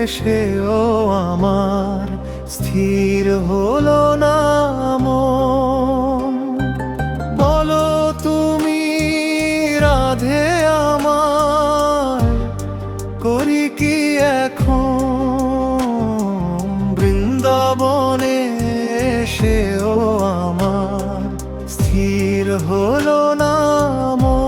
সেও আমার স্থির হলো না মন। বলো তুমি রাধে আমার, করি কি এখন বৃন্দাবনে সেও আমার স্থির হলো না মন।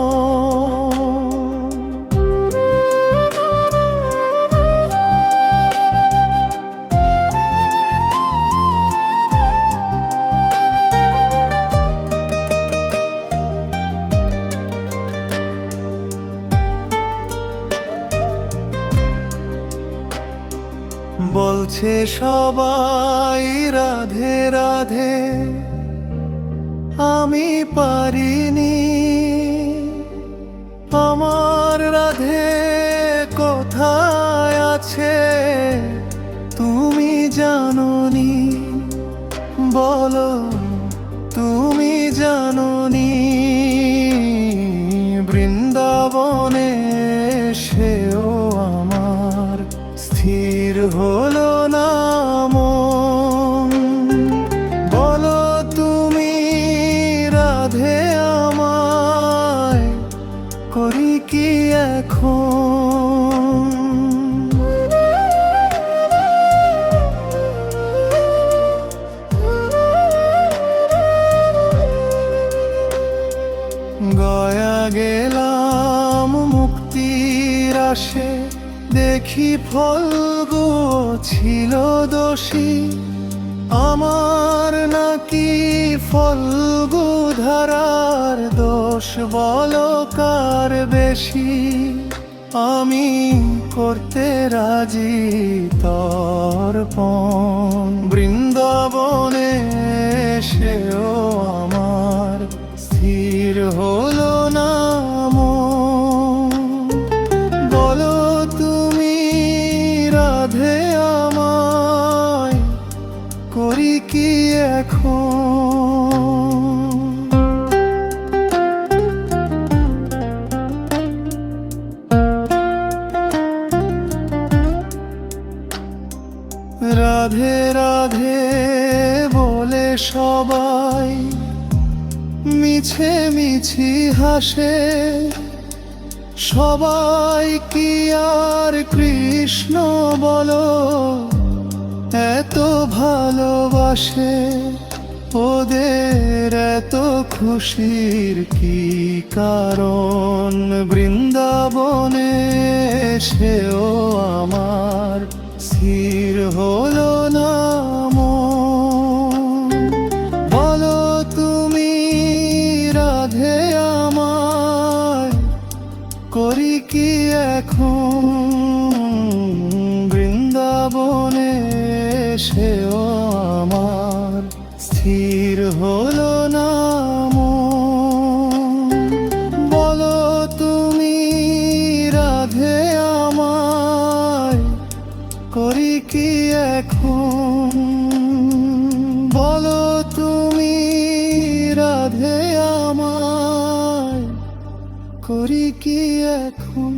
বলছে সবাই রাধে রাধে, আমি পারিনি। আমার রাধে কোথায় আছে তুমি জানোনি? বলো তুমি জানোনি? বৃন্দাবনে সেও আমার স্থির হলো না মন। বলো তুমি রাধে আমায়, করি কি এখন? গয়া গেলাম মুক্তির আশে, দেখি ফলগু ছিল দোষী। আমার নাকি ফলগু ধারার দোষ, বলো কার বেশি? আমি করতে রাজি তর্পণ বৃন্দাবনে সেও আমার স্থির হলো না মন। বলো তুমি রাধে আমায়, করি কি এখন? রাধে রাধে বলে সবাই মিছে মিছি হাসে। সবাই কি আর কৃষ্ণ বলো এত ভালোবাসে? ওদের এত খুশির কি কারণ? বৃন্দাবনে সেও আমার স্থির হলো না মন। বলো তুমি রাধে আমায়, করি কি এখন? বৃন্দাবনে সেও আমার স্থির হলো না মন। বলো তুমি রাধে আমায়, করি কি এখন? বলো তুমি রাধে আমায়, করি কি এখন?